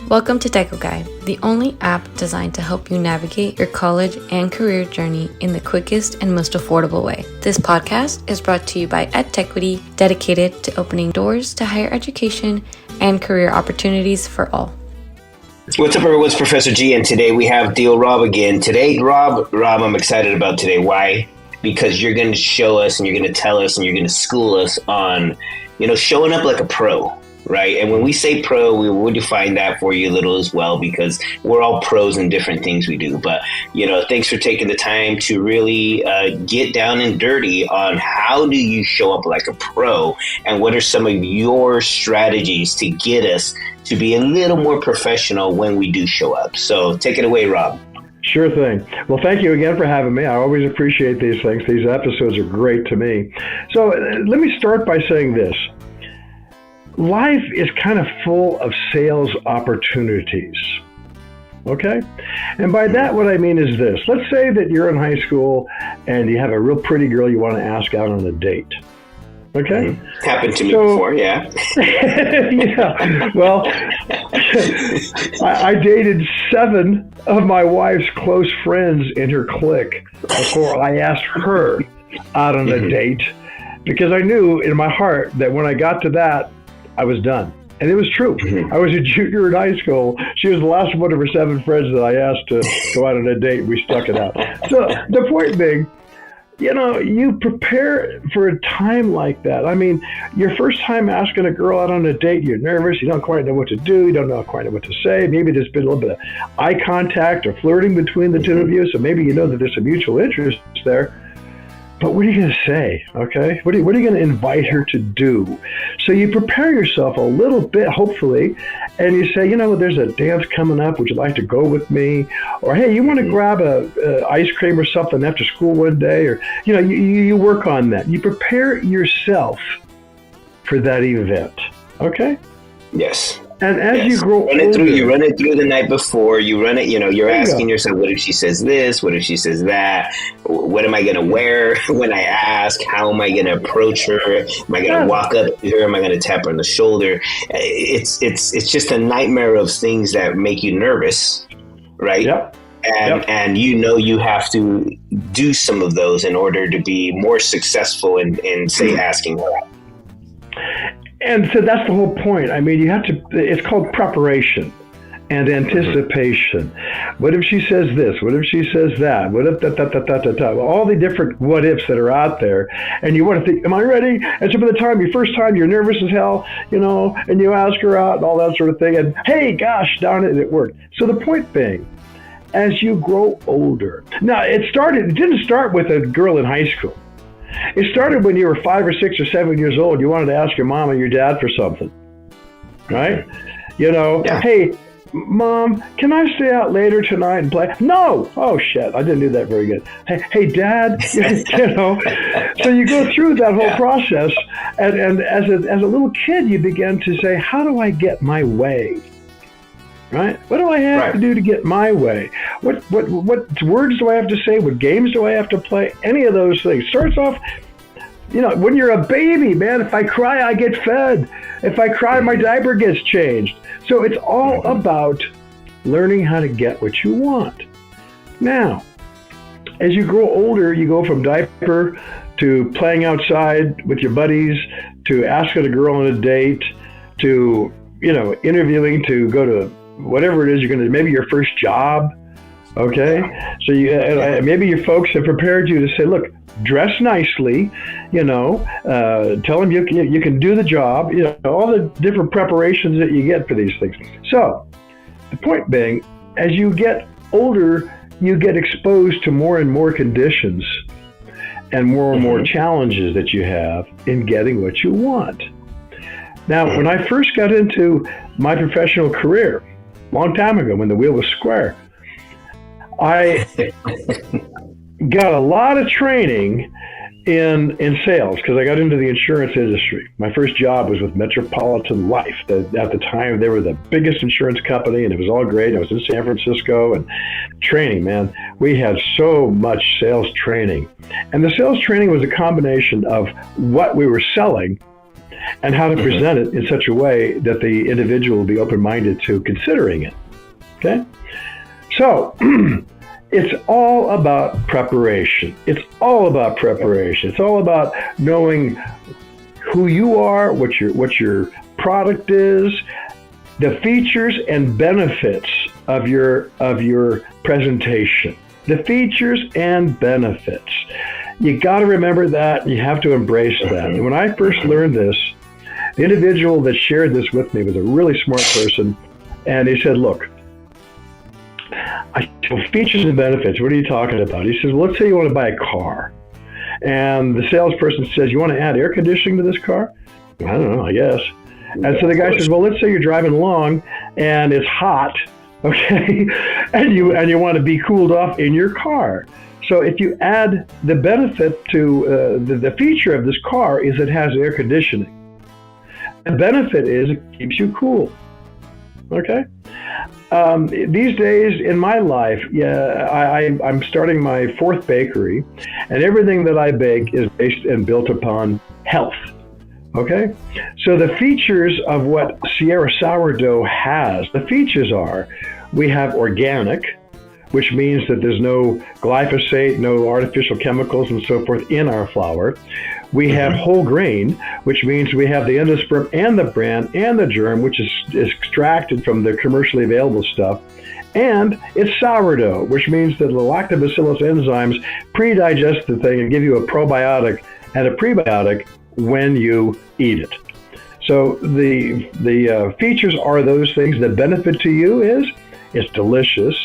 Welcome to TecoGuide, the only app designed to help you navigate your college and career journey in the quickest and most affordable way. This podcast is brought to you by EdTechWity, dedicated to opening doors to higher education and career opportunities for all. What's up, everyone? It's Professor G, and today we have Tio Rob again. Today, Rob, I'm excited about today. Why? Because you're going to show us and you're going to tell us and you're going to school us on, showing up like a pro. Right. And when we say pro, we will define that for you a little as well, because we're all pros in different things we do. But, thanks for taking the time to really get down and dirty on how do you show up like a pro and what are some of your strategies to get us to be a little more professional when we do show up. So take it away, Rob. Sure thing. Well, thank you again for having me. I always appreciate these things. These episodes are great to me. So let me start by saying this. Life is kind of full of sales opportunities, okay? And by that, what I mean is this. Let's say that you're in high school and you have a real pretty girl you want to ask out on a date, okay? Happened to me before, yeah. Yeah, well, I dated 7 of my wife's close friends in her clique before I asked her out on a date, because I knew in my heart that when I got to that, I was done. And it was true. I was a junior in high school. She was the last one of her 7 friends that I asked to go out on a date. We stuck it out. So the point being, you prepare for a time like that. I mean, your first time asking a girl out on a date, you're nervous. You don't quite know what to do. You don't know quite know what to say. Maybe there's been a little bit of eye contact or flirting between the two of you. So maybe you know that there's some mutual interest there. But what are you going to say, okay? What are you going to invite her to do? So you prepare yourself a little bit, hopefully, and you say, there's a dance coming up. Would you like to go with me? Or, hey, you want to grab a ice cream or something after school one day? Or, you work on that. You prepare yourself for that event, okay? Yes. And as you grow older, you run it through the night before. You run it. You're asking yourself, what if she says this? What if she says that? What am I going to wear when I ask? How am I going to approach her? Am I going to walk up to her? Am I going to tap her on the shoulder? It's just a nightmare of things that make you nervous, right? Yep. And you have to do some of those in order to be more successful in say asking her out. And so that's the whole point. I mean, it's called preparation and anticipation. What if she says this? What if she says that? What if all the different what ifs that are out there. And you want to think, am I ready? And so by the time, your first time, you're nervous as hell, and you ask her out and all that sort of thing. And hey, gosh, darn it, it worked. So the point being, as you grow older. Now, it didn't start with a girl in high school. It started when you were 5 or 6 or 7 years old. You wanted to ask your mom or your dad for something, right? Hey, Mom, can I stay out later tonight and play? No. Oh, shit. I didn't do that very good. Hey, Dad, So you go through that whole process. And as a little kid, you begin to say, how do I get my way? Right? What do I have to do to get my way? What words do I have to say? What games do I have to play? Any of those things. Starts off, when you're a baby, man, if I cry, I get fed. If I cry, my diaper gets changed. So it's all about learning how to get what you want. Now, as you grow older, you go from diaper to playing outside with your buddies, to asking a girl on a date, to, interviewing to go to whatever it is you're going to, maybe your first job, okay? So maybe your folks have prepared you to say, look, dress nicely, tell them you can do the job, all the different preparations that you get for these things. So the point being, as you get older, you get exposed to more and more conditions and more challenges that you have in getting what you want. Now, when I first got into my professional career, long time ago when the wheel was square, I got a lot of training in sales because I got into the insurance industry. My first job was with Metropolitan Life. At the time, they were the biggest insurance company, and it was all great. I was in San Francisco, and training, man. We had so much sales training. And the sales training was a combination of what we were selling and how to present it in such a way that the individual will be open-minded to considering it. Okay? So, it's all about preparation. It's all about preparation. It's all about knowing who you are, what your product is, the features and benefits of your presentation. The features and benefits. You got to remember that. You have to embrace that. And when I first learned this, the individual that shared this with me was a really smart person, and he said, "Look, features and benefits. What are you talking about?" He says, "Well, let's say you want to buy a car, and the salesperson says, you want to add air conditioning to this car?" I don't know, I guess. And so the guy says, "Well, let's say you're driving along and it's hot, okay, and you want to be cooled off in your car. So if you add the benefit to the feature of this car is it has air conditioning. The benefit is it keeps you cool, okay." These days in my life, I'm starting my 4th bakery, and everything that I bake is based and built upon health. Okay, so the features of what Sierra Sourdough has, the features are, we have organic, which means that there's no glyphosate, no artificial chemicals and so forth in our flour. We have whole grain, which means we have the endosperm and the bran and the germ, which is extracted from the commercially available stuff. And it's sourdough, which means that the lactobacillus enzymes pre-digest the thing and give you a probiotic and a prebiotic when you eat it. So the features are those things. The benefit to you is it's delicious.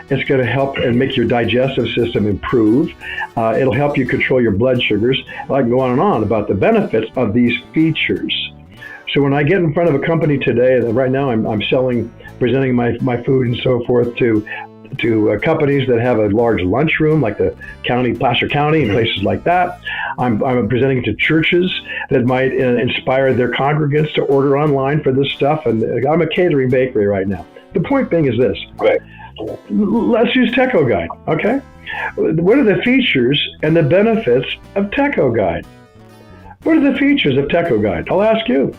It's going to help and make your digestive system improve. It'll help you control your blood sugars. I can go on and on about the benefits of these features. So when I get in front of a company today, right now I'm presenting my food and so forth to companies that have a large lunchroom, like the county, Placer County, and places like that. I'm presenting to churches that might inspire their congregants to order online for this stuff. And I'm a catering bakery right now. The point being is this. Right. Let's use TecoGuide, okay? What are the features and the benefits of TecoGuide? What are the features of TecoGuide? I'll ask you.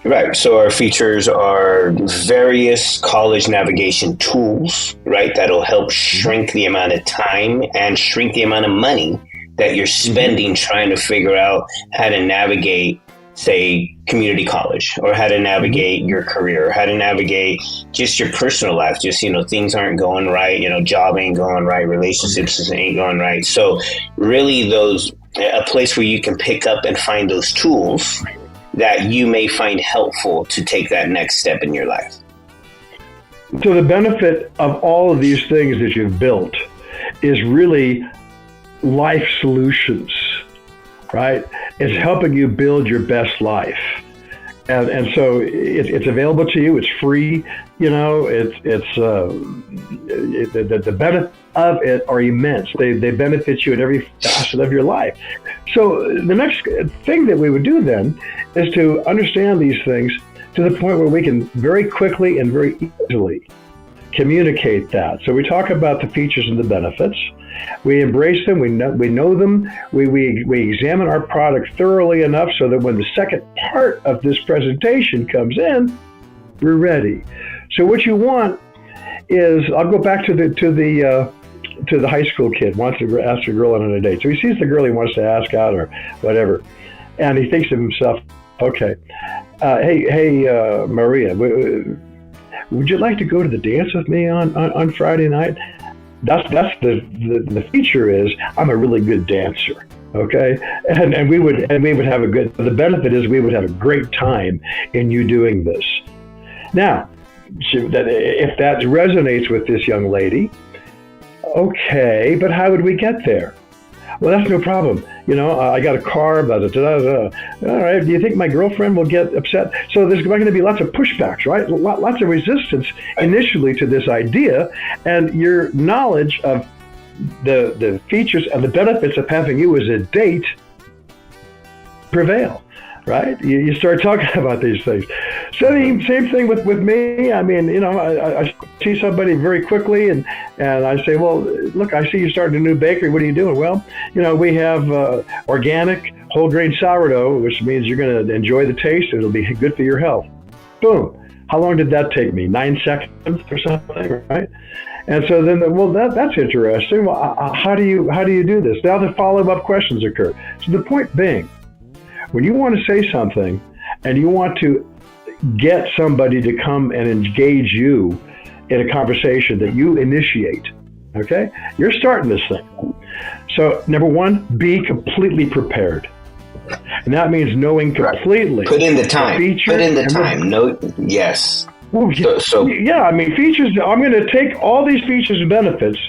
Right. So our features are various college navigation tools, right? That'll help shrink the amount of time and shrink the amount of money that you're spending trying to figure out how to navigate, say, community college, or how to navigate your career, or how to navigate just your personal life. Just, things aren't going right, job ain't going right, relationships ain't going right. So really a place where you can pick up and find those tools that you may find helpful to take that next step in your life. So the benefit of all of these things that you've built is really life solutions, right? It's helping you build your best life. And so it's available to you. It's free. The benefits of it are immense. They benefit you in every facet of your life. So the next thing that we would do then is to understand these things to the point where we can very quickly and very easily communicate that. So we talk about the features and the benefits. We embrace them. We know them. We examine our product thoroughly enough so that when the second part of this presentation comes in, we're ready. So what you want is, I'll go back to the high school kid wants to ask a girl on a date. So he sees the girl he wants to ask out or whatever, and he thinks to himself, okay, hey, Maria, would you like to go to the dance with me on Friday night? That's the feature is I'm a really good dancer, okay? And we would have the benefit is we would have a great time in you doing this. Now, if that resonates with this young lady, okay, but how would we get there? Well, that's no problem. I got a car, blah, blah, blah, blah. All right, do you think my girlfriend will get upset? So there's going to be lots of pushbacks, right? Lots of resistance initially to this idea, and your knowledge of the features and the benefits of having you as a date prevail, right? You start talking about these things. Same thing with me. I mean, I see somebody very quickly and I say, well, look, I see you starting a new bakery. What are you doing? Well, we have organic, whole grain sourdough, which means you're going to enjoy the taste. It'll be good for your health. Boom. How long did that take me? 9 seconds or something, right? And so then, that's interesting. Well, how do you do this? Now the follow-up questions occur. So the point being, when you want to say something and you want to get somebody to come and engage you in a conversation that you initiate, okay? You're starting this thing. So number one, be completely prepared. And that means knowing completely. Put in the time. Put in the time. No, yes. Well, yeah, I mean, features, I'm going to take all these features and benefits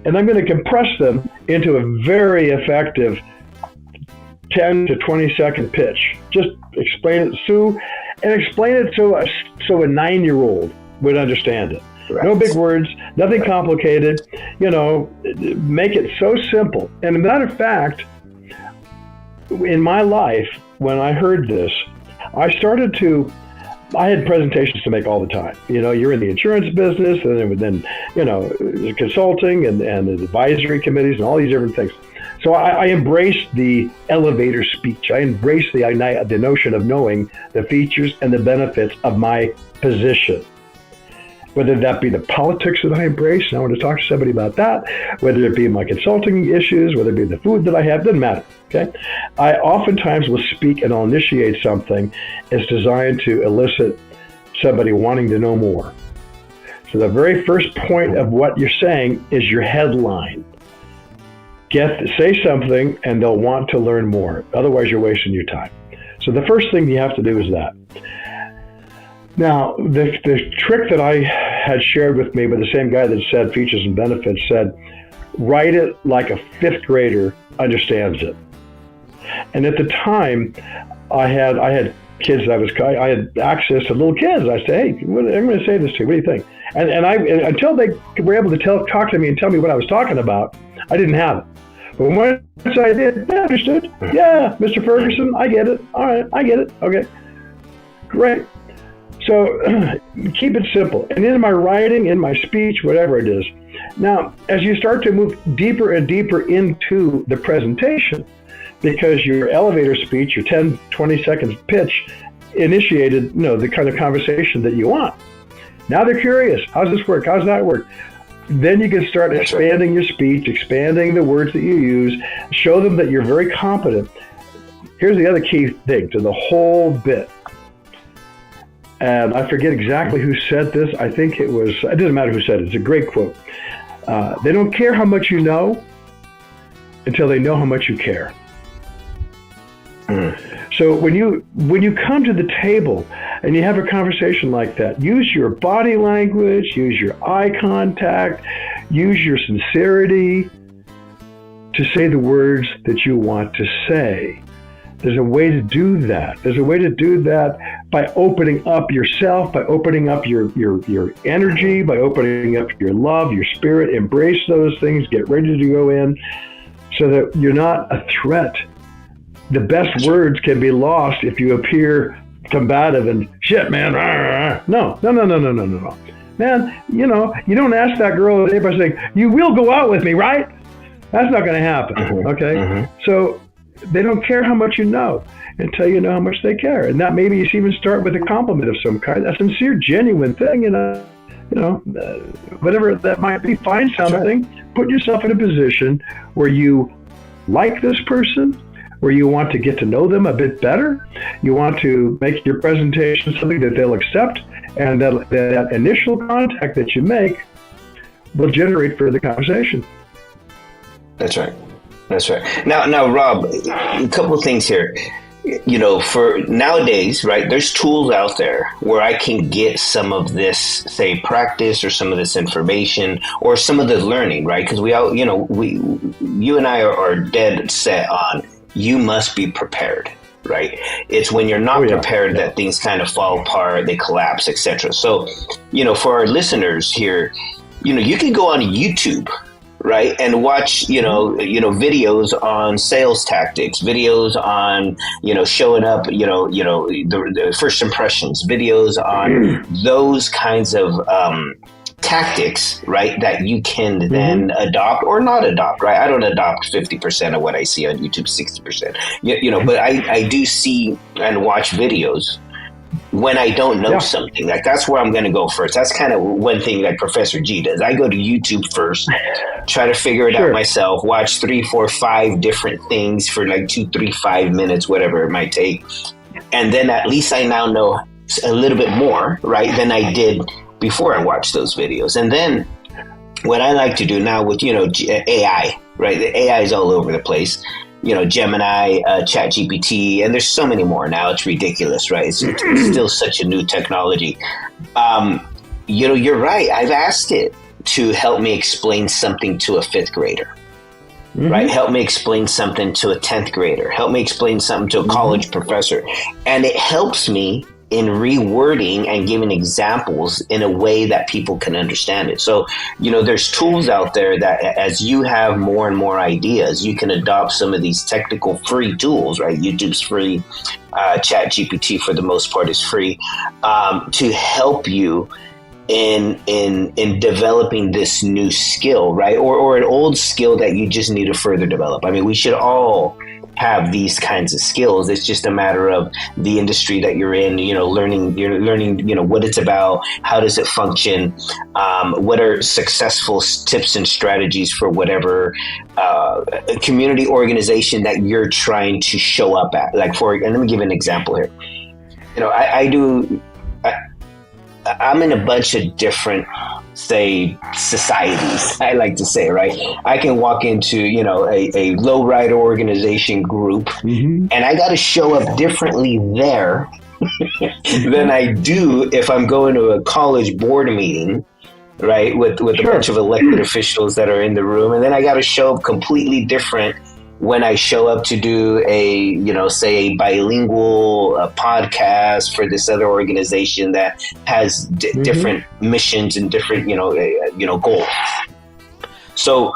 and I'm going to compress them into a very effective 10 to 20 second pitch. Just explain it, Sue, and explain it so a 9-year-old would understand it. Right. No big words, nothing complicated, make it so simple. And as a matter of fact, in my life, when I heard this, I had presentations to make all the time. You're in the insurance business, and then consulting and advisory committees and all these different things. So I embraced the elevator speech. I embraced the notion of knowing the features and the benefits of my position. Whether that be the politics that I embrace, and I want to talk to somebody about that, whether it be my consulting issues, whether it be the food that I have, doesn't matter, okay? I oftentimes will speak and I'll initiate something that's designed to elicit somebody wanting to know more. So the very first point of what you're saying is your headline. Say something and they'll want to learn more. Otherwise, you're wasting your time. So the first thing you have to do is that. Now, the trick that I had shared with me by the same guy that said features and benefits said, write it like a 5th grader understands it. And at the time, I had kids I had access to little kids. I said, hey, I'm going to say this to you. What do you think? And until they were able to talk to me and tell me what I was talking about, I didn't have it. But once I did, they understood. Yeah, Mr. Ferguson, I get it. All right, I get it. Okay, great. So keep it simple. And in my writing, in my speech, whatever it is. Now, as you start to move deeper and deeper into the presentation, because your elevator speech, your 10, 20 seconds pitch initiated, the kind of conversation that you want. Now they're curious. How's this work? How's that work? Then you can start expanding your speech, expanding the words that you use, show them that you're very competent. Here's the other key thing to the whole bit. And I forget exactly who said this. I think it doesn't matter who said it. It's a great quote. They don't care how much you know until they know how much you care. So when you come to the table and you have a conversation like that, use your body language, use your eye contact, use your sincerity to say the words that you want to say. There's a way to do that. There's a way to do that by opening up yourself, by opening up your energy, by opening up your love, your spirit. Embrace those things. Get ready to go in so that you're not a threat. The best words can be lost if you appear combative and shit, man. No. Man, you don't ask that girl today by saying, you will go out with me, right? That's not going to happen, okay? So they don't care how much you know until you know how much they care. And that maybe you should even start with a compliment of some kind, a sincere, genuine thing, whatever that might be. Find something, put yourself in a position where you like this person, where you want to get to know them a bit better. You want to make your presentation something that they'll accept, and that initial contact that you make will generate further conversation. That's right. Now, Rob, a couple of things here. For nowadays, right, there's tools out there where I can get some of this, say, practice or some of this information or some of the learning, right? Because we all, you and I are dead set on you must be prepared, right? It's when you're not prepared that things kind of fall apart, they collapse, etc. So, for our listeners here, you can go on YouTube, right, and watch, videos on sales tactics, videos on, showing up, the first impressions, videos on those kinds of tactics, right, that you can then adopt or not adopt, right? I don't adopt 50% of what I see on YouTube, 60%, but I do see and watch videos when I don't know something. Like, that's where I'm going to go first. That's kind of one thing like Professor G does. I go to YouTube first, try to figure it out myself, watch 3, 4, 5 different things for like 2, 3, 5 minutes, whatever it might take. And then at least I now know a little bit more, right, than I did before I watched those videos. And then what I like to do now with, AI, right? The AI is all over the place. Gemini, ChatGPT, and there's so many more now. It's ridiculous, right? It's still such a new technology. You're right. I've asked it to help me explain something to a 5th grader, right? Help me explain something to a 10th grader. Help me explain something to a college professor. And it helps me in rewording and giving examples in a way that people can understand it. So, there's tools out there that as you have more and more ideas, you can adopt some of these technical free tools, right? YouTube's free, ChatGPT for the most part is free, to help you in developing this new skill, right? Or an old skill that you just need to further develop. I mean, we should all have these kinds of skills. It's just a matter of the industry that you're in, learning, what it's about, how does it function, what are successful tips and strategies for whatever community organization that you're trying to show up at. And let me give an example here. I'm in a bunch of different, say, societies, I like to say, right? I can walk into, a lowrider organization group, and I got to show up differently there than I do if I'm going to a college board meeting, right, with a bunch of elected officials that are in the room. And then I got to show up completely different when I show up to do say a bilingual podcast for this other organization that has different missions and different, goals. So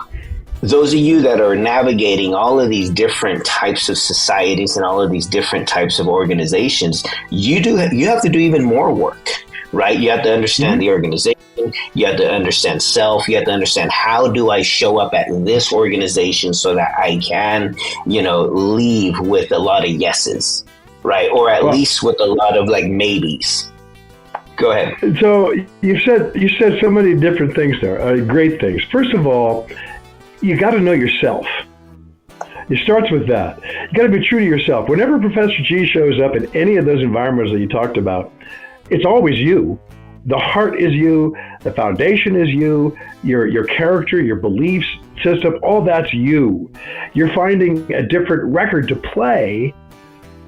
those of you that are navigating all of these different types of societies and all of these different types of organizations, you have to do even more work, right? You have to understand the organization. You have to understand self. You have to understand, how do I show up at this organization so that I can, leave with a lot of yeses, right? Or at least with a lot of maybes. Go ahead. So you said so many different things there, great things. First of all, you got to know yourself. It starts with that. You got to be true to yourself. Whenever Professor G shows up in any of those environments that you talked about, it's always you. The heart is you, the foundation is you, your character, your beliefs system, all that's you. You're finding a different record to play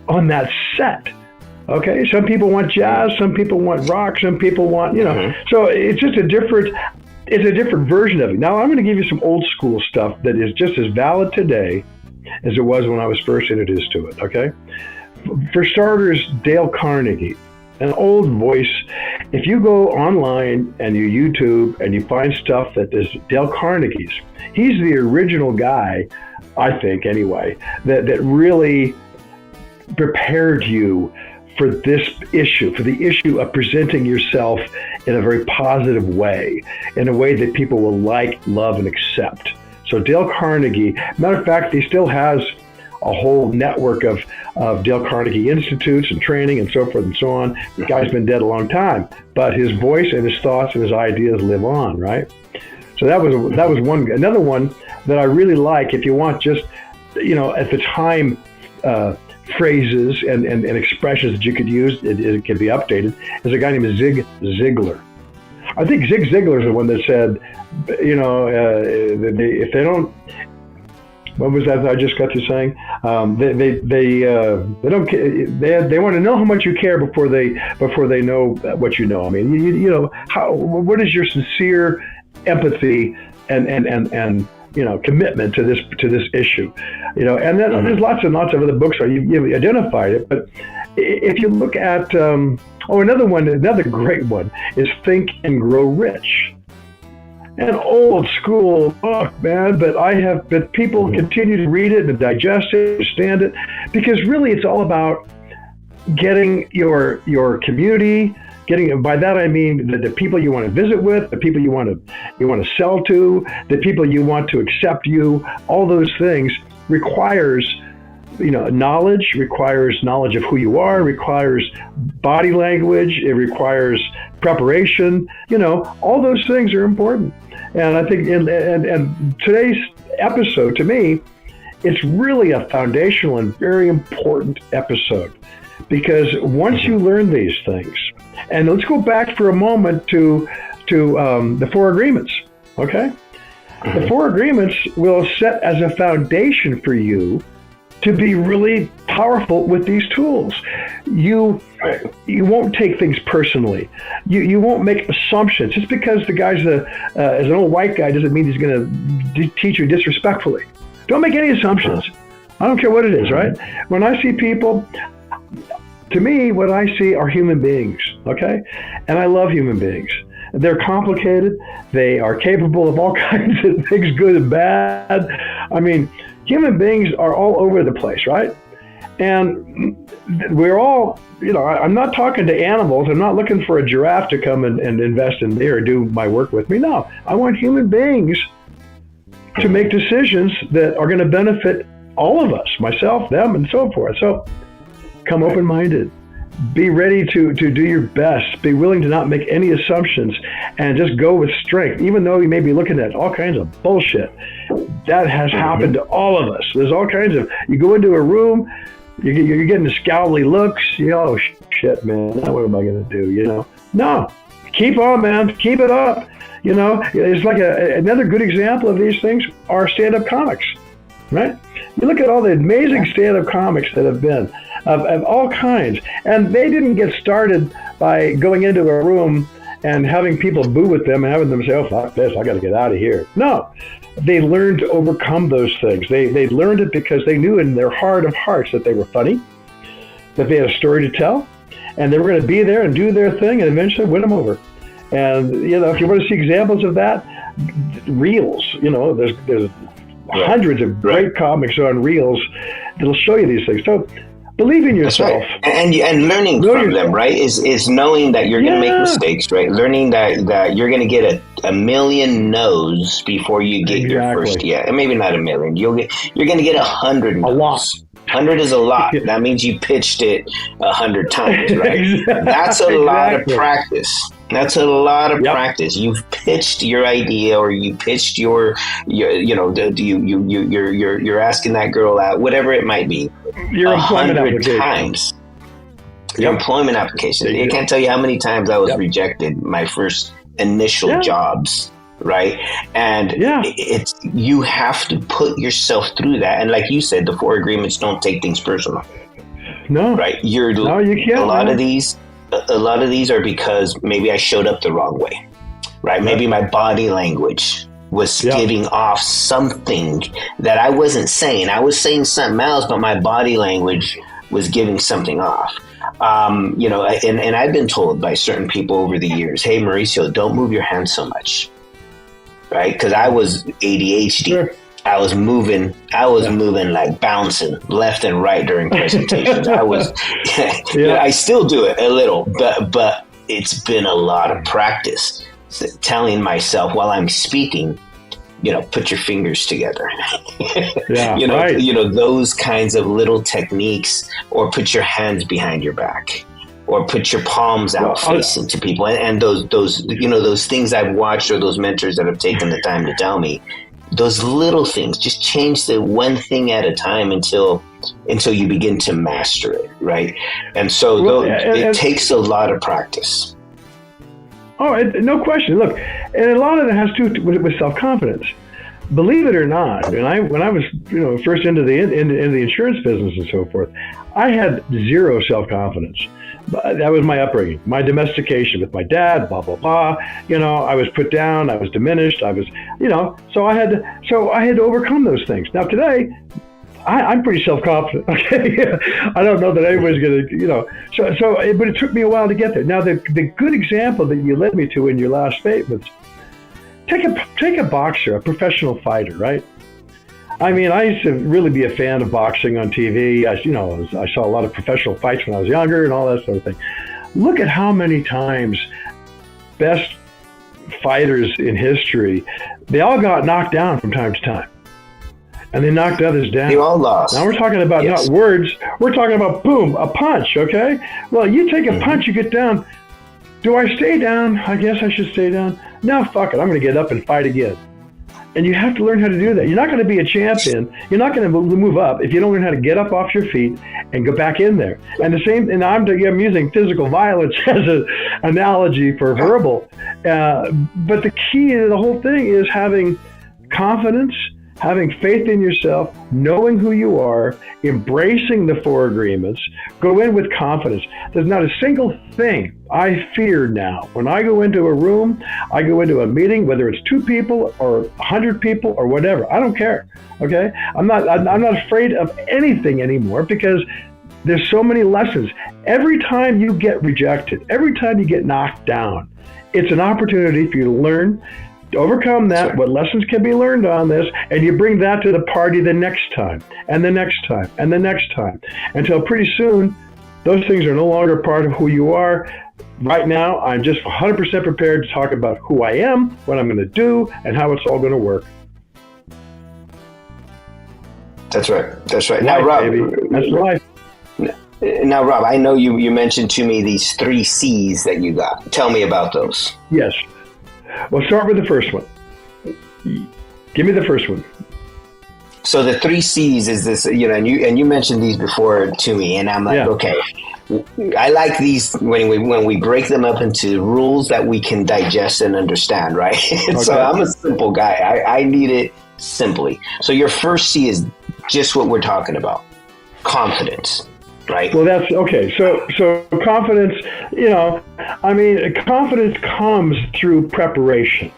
on that set. Okay, some people want jazz, some people want rock, some people want, so it's just a different version of it. Now I'm going to give you some old school stuff that is just as valid today as it was when I was first introduced to it, okay? For starters, Dale Carnegie. An old voice. If you go online and you YouTube and you find stuff that is Dale Carnegie's, he's the original guy, I think anyway, that really prepared you for this issue, for the issue of presenting yourself in a very positive way, in a way that people will like, love, and accept. So Dale Carnegie, matter of fact, he still has a whole network of Dale Carnegie Institutes and training and so forth and so on. The guy's been dead a long time, but his voice and his thoughts and his ideas live on, right? So that was one. Another one that I really like, if you want just, at the time, phrases and expressions that you could use, it can be updated, is a guy named Zig Ziglar. I think Zig Ziglar is the one that said, if they don't, what was that I just got to saying? They want to know how much you care before they know what you know. I mean, what is your sincere empathy and commitment to this issue? And then there's lots and lots of other books where you identified it. But if you look at another great one is Think and Grow Rich. An old school book, man, but people continue to read it and digest it, understand it, because really it's all about getting your community, By that I mean the people you want to visit with, the people you want to sell to, the people you want to accept you. All those things requires knowledge, requires knowledge of who you are, requires body language, it requires preparation. All those things are important. And I think and today's episode, to me, it's really a foundational and very important episode, because once you learn these things, and let's go back for a moment to the 4 agreements, okay? Mm-hmm. The 4 agreements will set as a foundation for you to be really powerful with these tools. You won't take things personally. You won't make assumptions. Just because the guy's as an old white guy doesn't mean he's going to teach you disrespectfully. Don't make any assumptions. I don't care what it is, right? When I see people, to me, what I see are human beings, okay? And I love human beings. They're complicated. They are capable of all kinds of things, good and bad. I mean, human beings are all over the place, right? And we're all, I'm not talking to animals. I'm not looking for a giraffe to come and invest in me or do my work with me. No, I want human beings to make decisions that are going to benefit all of us, myself, them, and so forth. So come open-minded. Be ready to do your best. Be willing to not make any assumptions and just go with strength, even though you may be looking at all kinds of bullshit. That has happened to all of us. There's all kinds of, you go into a room, you're getting the scowly looks, oh shit, man, now what am I going to do, No, keep on, man, keep it up. It's like another good example of these things are stand-up comics, right? You look at all the amazing stand-up comics that have been of all kinds, and they didn't get started by going into a room and having people boo with them and having them say, oh, fuck this, I got to get out of here. No, they learned to overcome those things. They learned it because they knew in their heart of hearts that they were funny, that they had a story to tell, and they were going to be there and do their thing and eventually win them over. And, if you want to see examples of that, Reels, there's hundreds of great comics on Reels that'll show you these things. So believe in yourself. Right. And learning from them, right, is knowing that you're going to make mistakes, right? Learning that you're going to get a million no's before you get your first, and maybe not a million. You're going to get 100 no's. A lot. 100 is a lot. That means you pitched it 100 times, right? That's a lot of practice. That's a lot of practice. You've pitched your idea, or you pitched you're asking that girl out, whatever it might be, your employment 100 times. Your employment application. I can't tell you how many times I was rejected my first initial jobs. Right. And it's, you have to put yourself through that. And like you said, the 4 agreements don't take things personal. No. Right. You can't. A lot of these are because maybe I showed up the wrong way. Right. Maybe my body language was giving off something that I wasn't saying. I was saying something else, but my body language was giving something off. And I've been told by certain people over the years, hey, Mauricio, don't move your hands so much. Right, because I was ADHD. Sure. I was moving like bouncing left and right during presentations. I still do it a little, but it's been a lot of practice telling myself while I'm speaking, put your fingers together. Those kinds of little techniques, or put your hands behind your back. Or put your palms out facing to people, and those things I've watched, or those mentors that have taken the time to tell me, those little things, just change the one thing at a time until you begin to master it, right? And so it takes a lot of practice. Oh, no question. Look, and a lot of it has to do with self-confidence. Believe it or not, when I was first into the insurance business and so forth, I had zero self-confidence. That was my upbringing, my domestication with my dad, blah, blah, blah. I was put down, I was diminished, so I had to overcome those things. Now today, I'm pretty self-confident. Okay, I don't know that anybody's going to, but it took me a while to get there. Now the good example that you led me to in your last statements, take a boxer, a professional fighter, right? I mean, I used to really be a fan of boxing on TV. I saw a lot of professional fights when I was younger and all that sort of thing. Look at how many times best fighters in history, they all got knocked down from time to time. And they knocked others down. They all lost. Now we're talking about not words. We're talking about, boom, a punch, okay? Well, you take a punch, you get down. Do I stay down? I guess I should stay down. No, fuck it. I'm going to get up and fight again. And you have to learn how to do that. You're not going to be a champion. You're not going to move up if you don't learn how to get up off your feet and go back in there. And I'm using physical violence as an analogy for verbal. But the key to the whole thing is having confidence, having faith in yourself, knowing who you are, embracing the 4 agreements, go in with confidence. There's not a single thing I fear now. When I go into a room, I go into a meeting, whether it's 2 people or 100 people or whatever, I don't care, okay? I'm not afraid of anything anymore because there's so many lessons. Every time you get rejected, every time you get knocked down, it's an opportunity for you to learn, to overcome that, what lessons can be learned on this, and you bring that to the party the next time, and the next time, and the next time, until pretty soon, those things are no longer part of who you are. Right now, I'm just 100% prepared to talk about who I am, what I'm going to do, and how it's all going to work. That's right. That's right. Now, Rob, baby. That's life. Now, Rob, I know you mentioned to me these 3 C's that you got. Tell me about those. Yes. Well, start with the first one. Give me the first one. So the 3 C's is this, and you mentioned these before to me, and I'm like, okay, I like these when we break them up into rules that we can digest and understand, right? Okay. So I'm a simple guy. I need it simply. So your first C is just what we're talking about, confidence. Right. Well, that's okay. So confidence, confidence comes through preparation.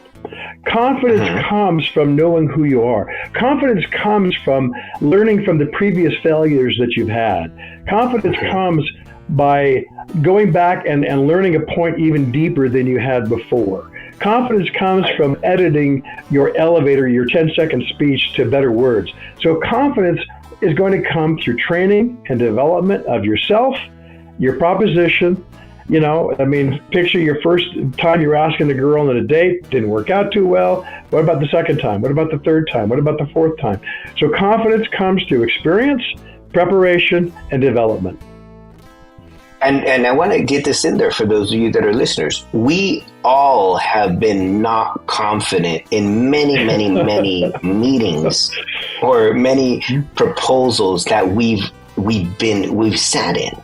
Confidence comes from knowing who you are. Confidence comes from learning from the previous failures that you've had. Confidence comes by going back and learning a point even deeper than you had before. Confidence comes from editing your elevator, your 10-second speech to better words. So confidence is going to come through training and development of yourself, your proposition. Picture your first time you were asking the girl on a date, didn't work out too well. What about the second time? What about the third time? What about the fourth time? So confidence comes through experience, preparation, and development. And I want to get this in there for those of you that are listeners. We all have been not confident in many, many, many meetings or many proposals that we've sat in.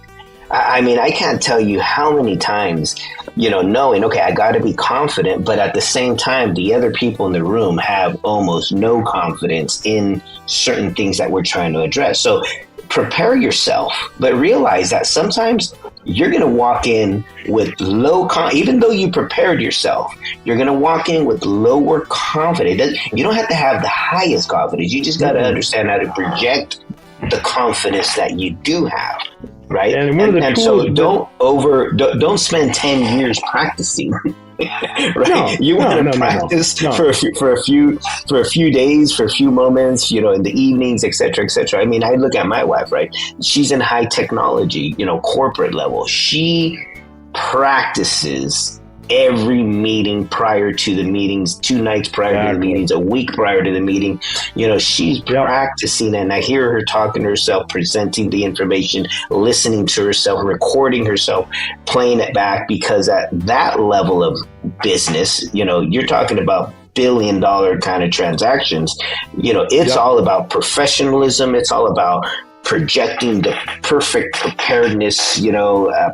I can't tell you how many times, knowing, okay, I got to be confident, but at the same time, the other people in the room have almost no confidence in certain things that we're trying to address. So prepare yourself, but realize that sometimes you're going to walk in with even though you prepared yourself, you're going to walk in with lower confidence. You don't have to have the highest confidence. You just got to understand how to project the confidence that you do have. Right. And so don't spend 10 years practicing. Right. No, you want to practice for a few days, for a few moments, in the evenings, et cetera, et cetera. I look at my wife, right? She's in high technology, corporate level. She practices every meeting prior to the meetings, 2 nights prior to the meetings, a week prior to the meeting. She's practicing, and I hear her talking to herself, presenting the information, listening to herself, recording herself, playing it back, because at that level of business, you're talking about billion-dollar kind of transactions. It's all about professionalism. It's all about projecting the perfect preparedness,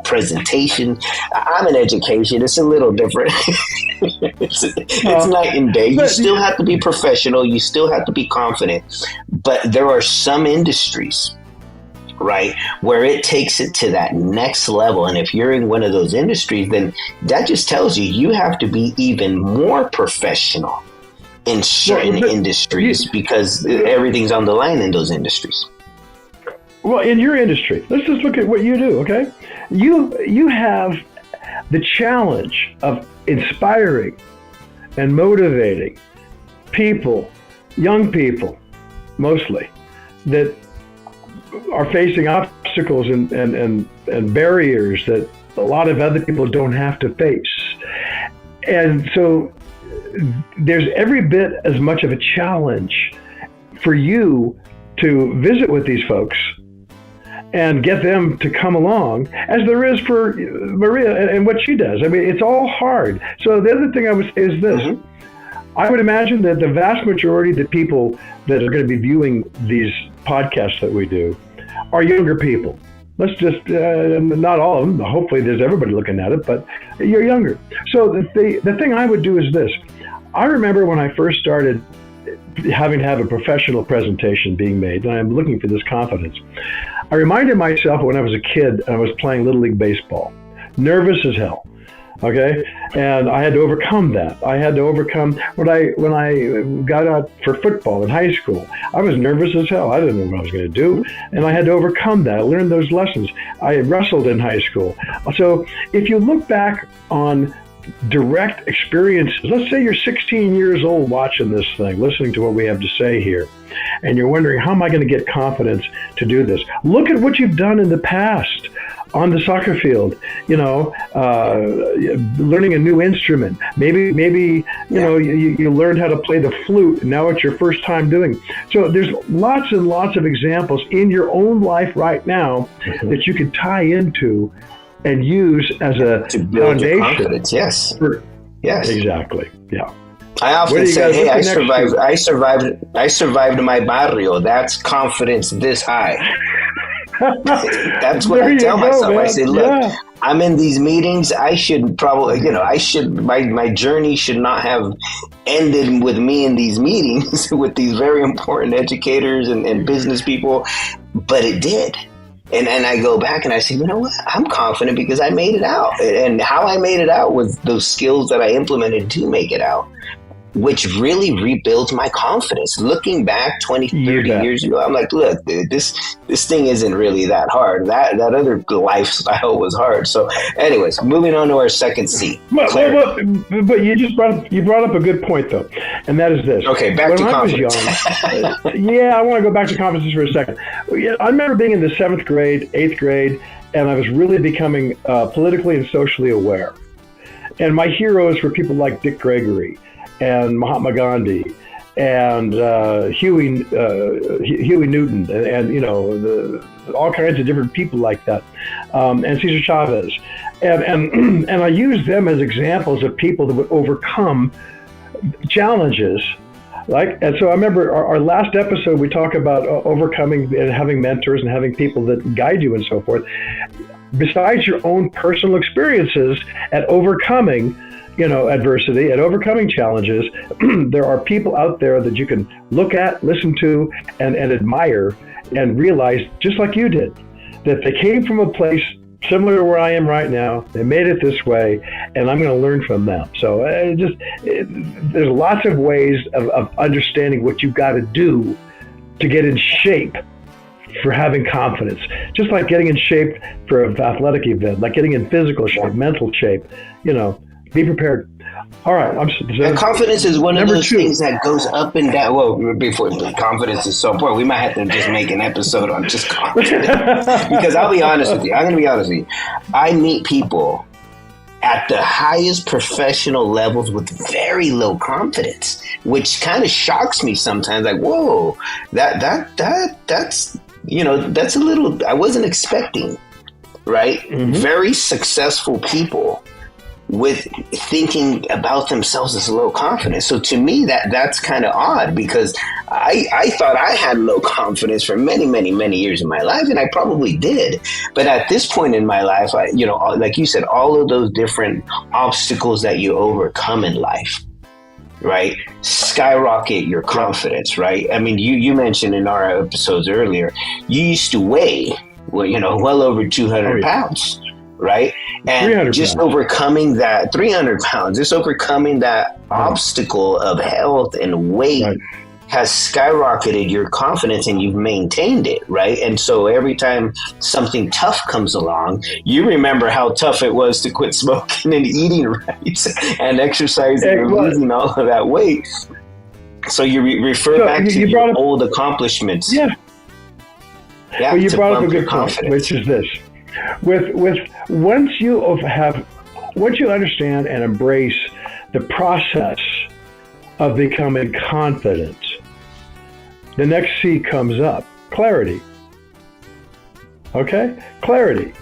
presentation. I'm in education. It's a little different. It's night and day. You still have to be professional. You still have to be confident. But there are some industries, right, where it takes it to that next level. And if you're in one of those industries, then that just tells you have to be even more professional in certain industries because everything's on the line in those industries. Well, in your industry, let's just look at what you do, okay? You have the challenge of inspiring and motivating people, young people mostly, that are facing obstacles and barriers that a lot of other people don't have to face. And so there's every bit as much of a challenge for you to visit with these folks and get them to come along as there is for Maria and what she does. I mean, it's all hard. So the other thing I would say is this. I would imagine that the vast majority of the people that are going to be viewing these podcasts that we do are younger people. Let's just, not all of them, hopefully there's everybody looking at it, but you're younger. So the thing I would do is this. I remember when I first started having to have a professional presentation being made, and I'm looking for this confidence. I reminded myself when I was a kid and I was playing Little League Baseball, nervous as hell. Okay, and I had to overcome that. I had to overcome when I got out for football in high school. I was nervous as hell. I didn't know what I was going to do, and I had to overcome that. I learned those lessons. I had wrestled in high school. So if you look back on direct experiences, let's say you're 16 years old watching this thing, listening to what we have to say here, and you're wondering, how am I going to get confidence to do this? Look at what you've done in the past. On the soccer field, learning a new instrument. Maybe you learned how to play the flute, and now it's your first time doing. So there's lots and lots of examples in your own life right now that you could tie into and use as a to build foundation. Your confidence. Yes. Yes. Exactly. Yeah. I often say, hey, I survived my barrio. That's confidence this high. That's what I tell myself. Man. I say, look, I'm in these meetings. I should probably, my journey should not have ended with me in these meetings with these very important educators and business people, but it did. And I go back and I say, you know what? I'm confident because I made it out. And how I made it out was those skills that I implemented to make it out, which really rebuilds my confidence. Looking back 20, 30 years ago, I'm like, look, dude, this thing isn't really that hard. That other lifestyle was hard. So anyways, moving on to our second C. But you just brought up a good point, though, and that is this. Okay, back to confidence. I was young, I want to go back to confidence for a second. I remember being in the 7th grade, 8th grade, and I was really becoming politically and socially aware. And my heroes were people like Dick Gregory and Mahatma Gandhi, and Huey Newton, and all kinds of different people like that, and Cesar Chavez, and I use them as examples of people that would overcome challenges. And so I remember our last episode, we talk about overcoming and having mentors and having people that guide you and so forth. Besides your own personal experiences at overcoming adversity and overcoming challenges, there are people out there that you can look at, listen to, and admire, and realize, just like you did, that they came from a place similar to where I am right now. They made it this way, and I'm going to learn from them. So there's lots of ways of understanding what you've got to do to get in shape for having confidence. Just like getting in shape for an athletic event, like getting in physical shape, mental shape, be prepared. All right. And confidence is one of those things that goes up and down. Well, before confidence is so important, we might have to just make an episode on just confidence. Because I'll be honest with you. I'm going to be honest with you. I meet people at the highest professional levels with very low confidence, which kind of shocks me sometimes. Like, whoa, that's a little, I wasn't expecting, right? Mm-hmm. Very successful people with thinking about themselves as low confidence. So to me, that's kind of odd, because I thought I had low confidence for many, many, many years in my life, and I probably did. But at this point in my life, like you said, all of those different obstacles that you overcome in life, right, skyrocket your confidence, right? I mean, you mentioned in our episodes earlier, you used to weigh, well over 200 pounds. Right. And just overcoming that 300 pounds, just overcoming that obstacle of health and weight has skyrocketed your confidence, and you've maintained it. Right. And so every time something tough comes along, you remember how tough it was to quit smoking and eating right and exercising and losing all of that weight. So you refer back to your old accomplishments. Yeah. Well, you brought up a good point, which is this. with once you understand and embrace the process of becoming confident, the next C comes up: clarity. Okay, clarity.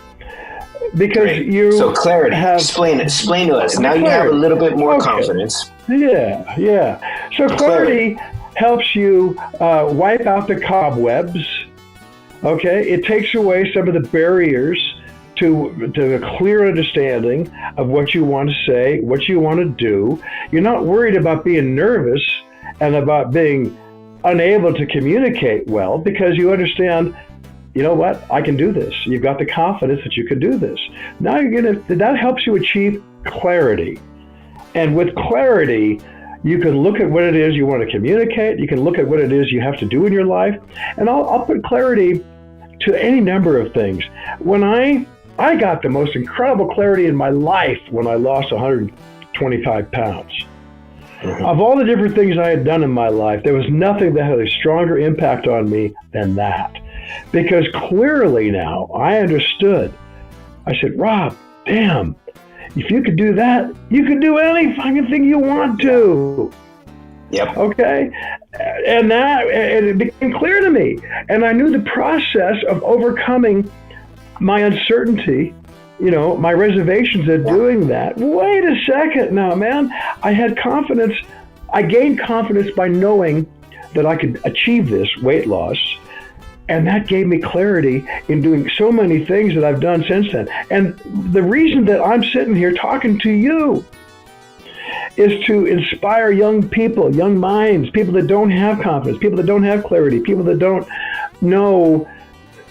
Because Great. you so clarity. have Explain to us. Now you have a little bit more confidence. Yeah. So clarity helps you wipe out the cobwebs. Okay, it takes away some of the barriers to a clear understanding of what you want to say, what you want to do. You're not worried about being nervous and about being unable to communicate well, because you understand, you know what, I can do this. You've got the confidence that you can do this. Now that helps you achieve clarity. And with clarity, you can look at what it is you want to communicate. You can look at what it is you have to do in your life. And I'll put clarity to any number of things. When I got the most incredible clarity in my life when I lost 125 pounds. Mm-hmm. Of all the different things I had done in my life, there was nothing that had a stronger impact on me than that. Because clearly now I understood. I said, Rob, damn, if you could do that, you could do any fucking thing you want to. Yep. Okay? And it became clear to me. And I knew the process of overcoming my uncertainty, my reservations at doing that. Wait a second now, man. I had confidence. I gained confidence by knowing that I could achieve this weight loss. And that gave me clarity in doing so many things that I've done since then. And the reason that I'm sitting here talking to you is to inspire young people, young minds, people that don't have confidence, people that don't have clarity, people that don't know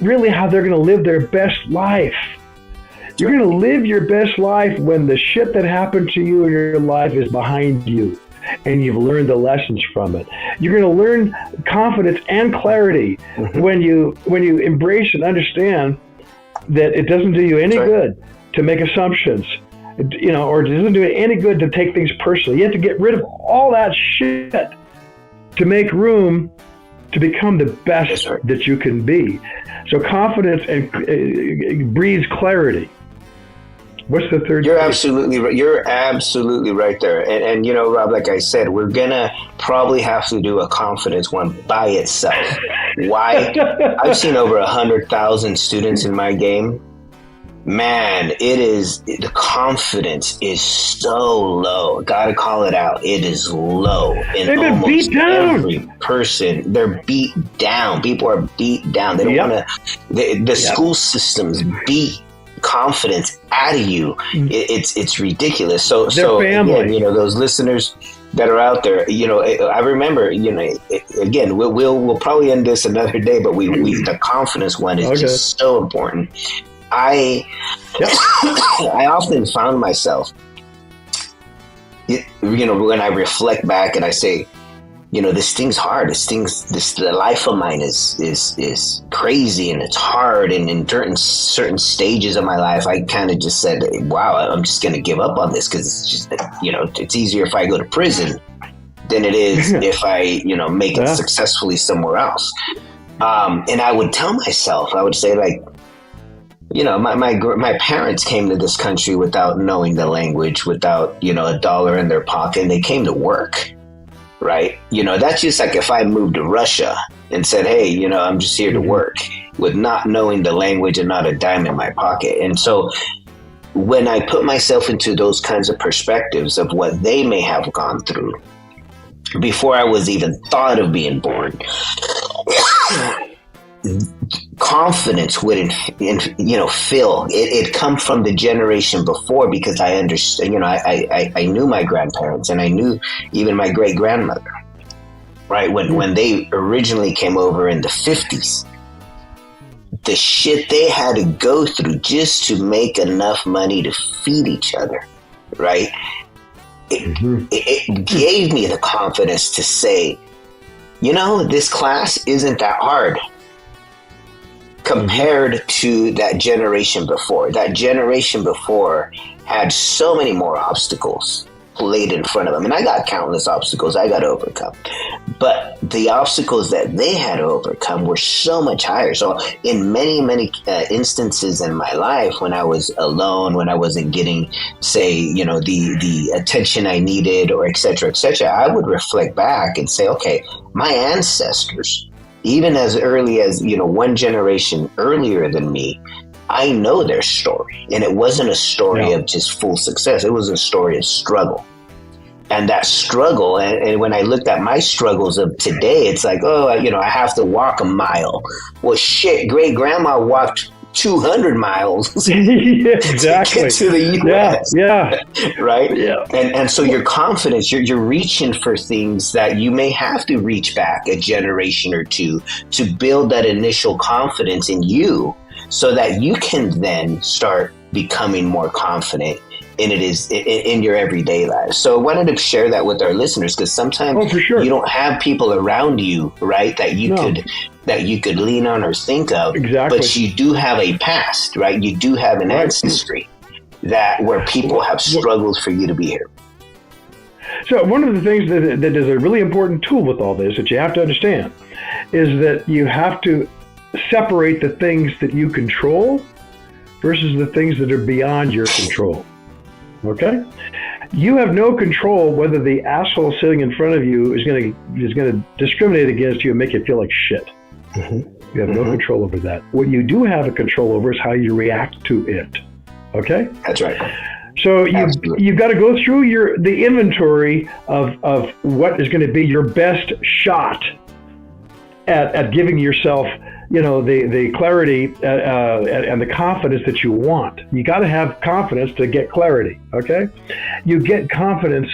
really how they're going to live their best life. You're going to live your best life when the shit that happened to you in your life is behind you and you've learned the lessons from it. You're going to learn confidence and clarity when you embrace and understand that it doesn't do you any good to make assumptions, or it doesn't do it any good to take things personally. You have to get rid of all that shit to make room to become the best that you can be. So confidence and breeds clarity. What's the third? You're absolutely right. You're absolutely right there. And Rob, like I said, we're gonna probably have to do a confidence one by itself. Why? I've seen over 100,000 students in my game. Man, the confidence is so low. Gotta call it out. It is low. They've been beat down. Every person, they're beat down. People are beat down. They don't want to. The school systems beat confidence out of you. It's ridiculous. So again, those listeners that are out there, I remember, again, we'll probably end this another day, but the confidence one is just so important. I often found myself, when I reflect back and I say, this thing's hard. The life of mine is crazy and it's hard. And in certain stages of my life, I kind of just said, wow, I'm just going to give up on this because it's just, it's easier if I go to prison than it is if I, make it successfully somewhere else. And I would tell myself, I would say my parents came to this country without knowing the language, without, a dollar in their pocket, and they came to work. Right. That's just like if I moved to Russia and said, hey, I'm just here to work with not knowing the language and not a dime in my pocket. And so when I put myself into those kinds of perspectives of what they may have gone through before I was even thought of being born, confidence wouldn't, fill. It come from the generation before because I understood, I knew my grandparents and I knew even my great grandmother, right? When they originally came over in the 50s, the shit they had to go through just to make enough money to feed each other, right? It gave me the confidence to say, this class isn't that hard compared to that generation before. That generation before had so many more obstacles laid in front of them. And I got countless obstacles I got to overcome. but the obstacles that they had to overcome were so much higher. So in many instances in my life, when I was alone, when I wasn't getting, say, the attention I needed, or et cetera, I would reflect back and say, okay, my ancestors, even as early as, one generation earlier than me, I know their story. And it wasn't a story of just full success. It was a story of struggle. And that struggle, and when I looked at my struggles of today, it's like, I have to walk a mile. Well, shit, great grandma walked 200 miles exactly. to get to the U.S. Yeah. Right? Yeah. And so your confidence, you're reaching for things that you may have to reach back a generation or two to build that initial confidence in you, so that you can then start becoming more confident in your everyday life. So I wanted to share that with our listeners, because sometimes you don't have people around you, right, that you could lean on or think of. Exactly. But you do have a past, right? You do have an ancestry where people have struggled for you to be here. So one of the things that is a really important tool with all this that you have to understand is that you have to separate the things that you control versus the things that are beyond your control. Okay? You have no control whether the asshole sitting in front of you is going to discriminate against you and make you feel like shit. Mm-hmm. You have no control over that. What you do have a control over is how you react to it. Okay? That's right. So you've got to go through the inventory of what is going to be your best shot at giving yourself, the clarity and the confidence that you want. You got to have confidence to get clarity, okay? You get confidence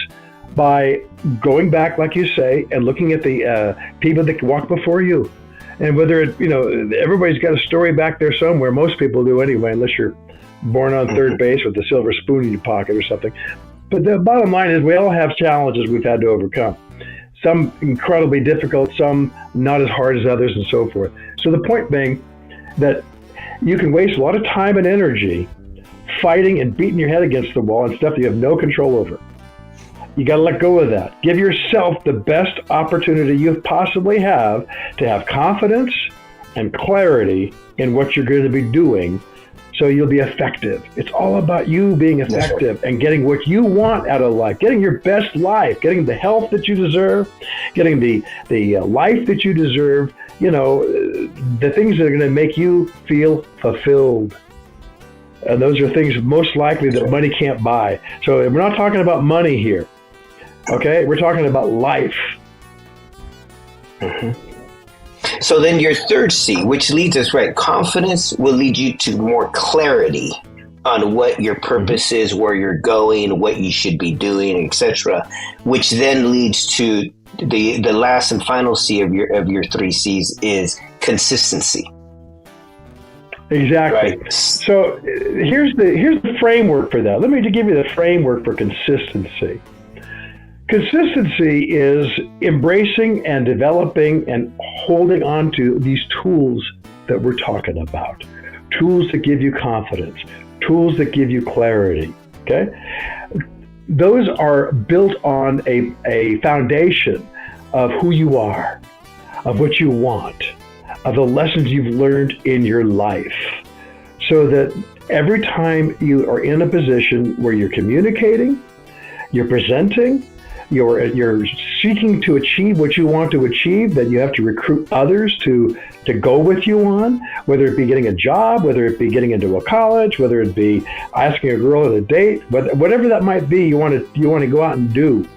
by going back, like you say, and looking at the people that walk before you. And whether everybody's got a story back there somewhere. Most people do anyway, unless you're born on third base with a silver spoon in your pocket or something. But the bottom line is we all have challenges we've had to overcome. Some incredibly difficult, some not as hard as others, and so forth. So the point being that you can waste a lot of time and energy fighting and beating your head against the wall and stuff that you have no control over. You got to let go of that. Give yourself the best opportunity you possibly have to have confidence and clarity in what you're going to be doing, so you'll be effective. It's all about you being effective and getting what you want out of life, getting your best life, getting the health that you deserve, getting the life that you deserve, the things that are going to make you feel fulfilled. And those are things most likely that money can't buy. So we're not talking about money here, okay? We're talking about life. Mm-hmm. So then your third C, which leads us, right, confidence will lead you to more clarity on what your purpose is, where you're going, what you should be doing, etc., which then leads to the last and final C of your three C's is consistency. Exactly. Right. So here's the framework for that. Let me give you the framework for consistency. Consistency is embracing and developing and holding on to these tools that we're talking about. Tools that give you confidence, tools that give you clarity, okay? Those are built on a foundation of who you are, of what you want, of the lessons you've learned in your life, so that every time you are in a position where you're communicating, you're presenting, you're seeking to achieve what you want to achieve, that you have to recruit others to go with you on, whether it be getting a job, whether it be getting into a college, whether it be asking a girl on a date, whatever that might be, you want to go out and do.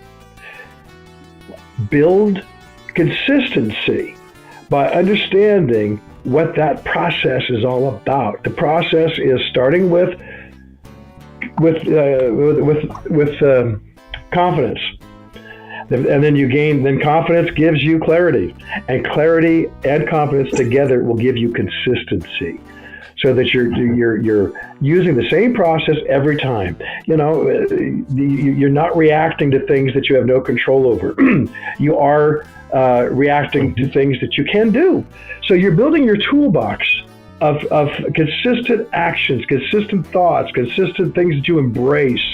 Build consistency by understanding what that process is all about. The process is starting with confidence. And then confidence gives you clarity, and clarity and confidence together will give you consistency, so that you're using the same process every time. You're not reacting to things that you have no control over. You are reacting to things that you can do. So you're building your toolbox of consistent actions, consistent thoughts, consistent things that you embrace.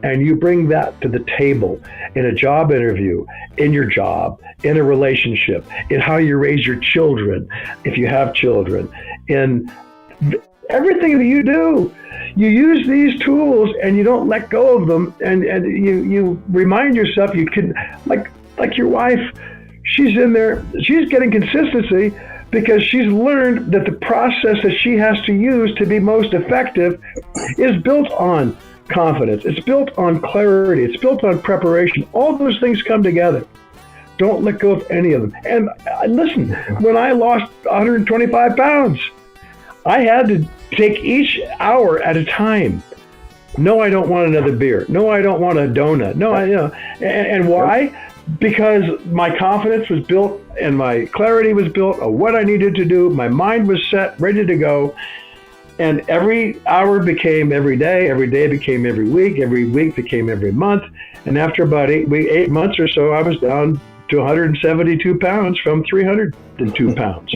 and you bring that to the table in a job interview, in your job, in a relationship, in how you raise your children, if you have children, in everything that you do, you use these tools and you don't let go of them, and you remind yourself you can, like your wife, she's in there, she's getting consistency because she's learned that the process that she has to use to be most effective is built on confidence, it's built on clarity, it's built on preparation. All those things come together. Don't let go of any of them. And listen, when I lost 125 pounds, I had to take each hour at a time. No, I don't want another beer. No, I don't want a donut. No, and why? Because my confidence was built and my clarity was built of what I needed to do. My mind was set, ready to go. And every hour became every day became every week became every month. And after about 8 months or so, I was down to 172 pounds from 302 pounds.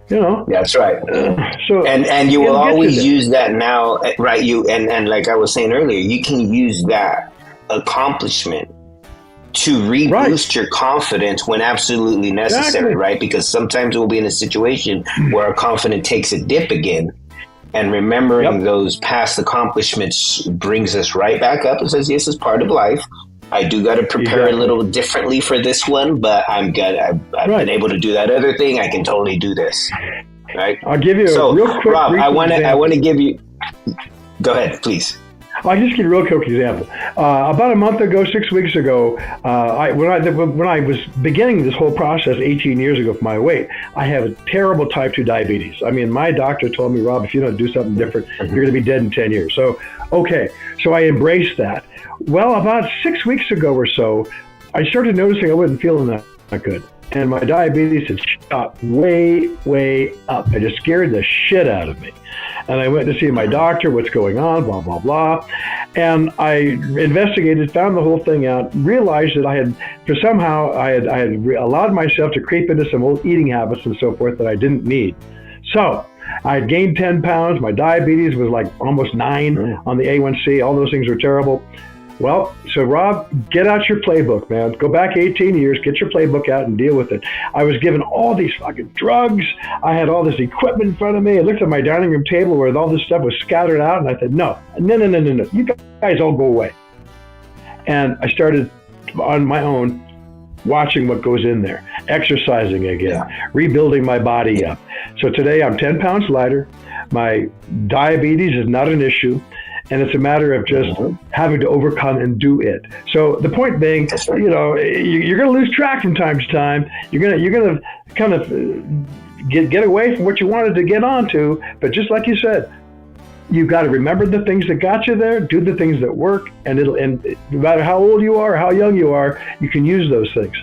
That's right. So and you will always use that now, right? And like I was saying earlier, you can use that accomplishment to reboost your confidence when absolutely necessary, right? Because sometimes we'll be in a situation where our confidence takes a dip again, and remembering those past accomplishments brings us right back up and says, yes, it's part of life. I do got to prepare a little differently for this one, but I'm good. I've been able to do that other thing. I can totally do this. Right. I'll give you a real quick. Rob, I want to give you. Go ahead, please. I'll just give you a real quick example. About a month ago, 6 weeks ago, when I was beginning this whole process 18 years ago for my weight, I have a terrible type 2 diabetes. I mean, my doctor told me, Rob, if you don't do something different, you're going to be dead in 10 years. So I embraced that. Well, about 6 weeks ago or so, I started noticing I wasn't feeling that good. And my diabetes had shot way, way up. It just scared the shit out of me. And I went to see my doctor, what's going on, blah, blah, blah. And I investigated, found the whole thing out, realized that I had allowed myself to creep into some old eating habits and so forth that I didn't need. So I had gained 10 pounds. My diabetes was like almost 9 on the A1C. All those things were terrible. Well, so Rob, get out your playbook, man. Go back 18 years, get your playbook out and deal with it. I was given all these fucking drugs. I had all this equipment in front of me. I looked at my dining room table where all this stuff was scattered out, and I said, no. You guys all go away. And I started on my own watching what goes in there, exercising again, rebuilding my body up. So today I'm 10 pounds lighter. My diabetes is not an issue. And it's a matter of just having to overcome and do it. So the point being, you're going to lose track from time to time. You're going to kind of get away from what you wanted to get onto. But just like you said, you've got to remember the things that got you there, do the things that work, and no matter how old you are or how young you are, you can use those things.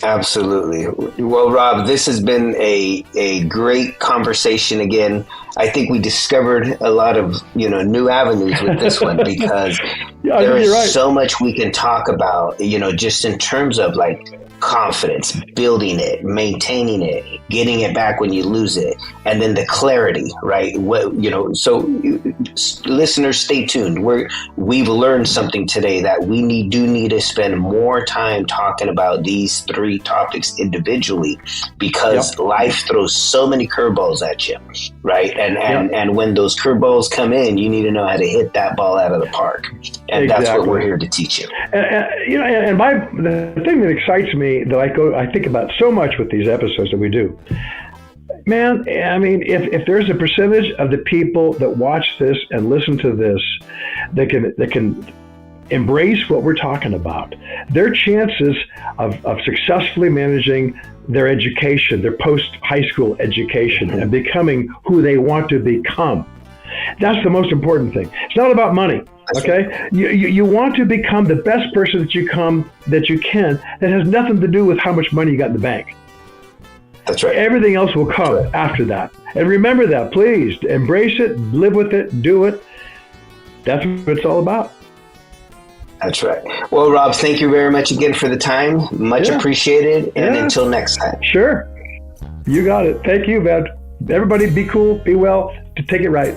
Absolutely. Well, Rob, this has been a great conversation again. I think we discovered a lot of, new avenues with this one because there is so much we can talk about, just in terms of like confidence, building it, maintaining it, getting it back when you lose it, and then the clarity, right? So listeners, stay tuned. We've learned something today that we do need to spend more time talking about these 3 topics individually because life throws so many curveballs at you, right? And when those curveballs come in, you need to know how to hit that ball out of the park. And that's what we're here to teach you. And the thing that excites me that I think about so much with these episodes that we do, man, I mean, if there's a percentage of the people that watch this and listen to this that can embrace what we're talking about, their chances of successfully managing their education, their post-high school education, and becoming who they want to become. That's the most important thing. It's not about money. Okay, you want to become the best person that you can. That has nothing to do with how much money you got in the bank. That's right. Everything else will come after that. And remember that, please. Embrace it, live with it, do it. That's what it's all about. That's right. Well, Rob, thank you very much again for the time. Much appreciated. And until next time. Sure. You got it. Thank you, man. Everybody be cool, be well, to take it right.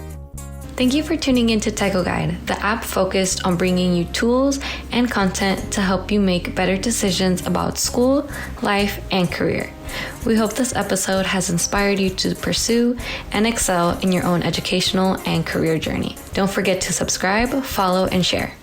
Thank you for tuning into TecoGuide, the app focused on bringing you tools and content to help you make better decisions about school, life, and career. We hope this episode has inspired you to pursue and excel in your own educational and career journey. Don't forget to subscribe, follow, and share.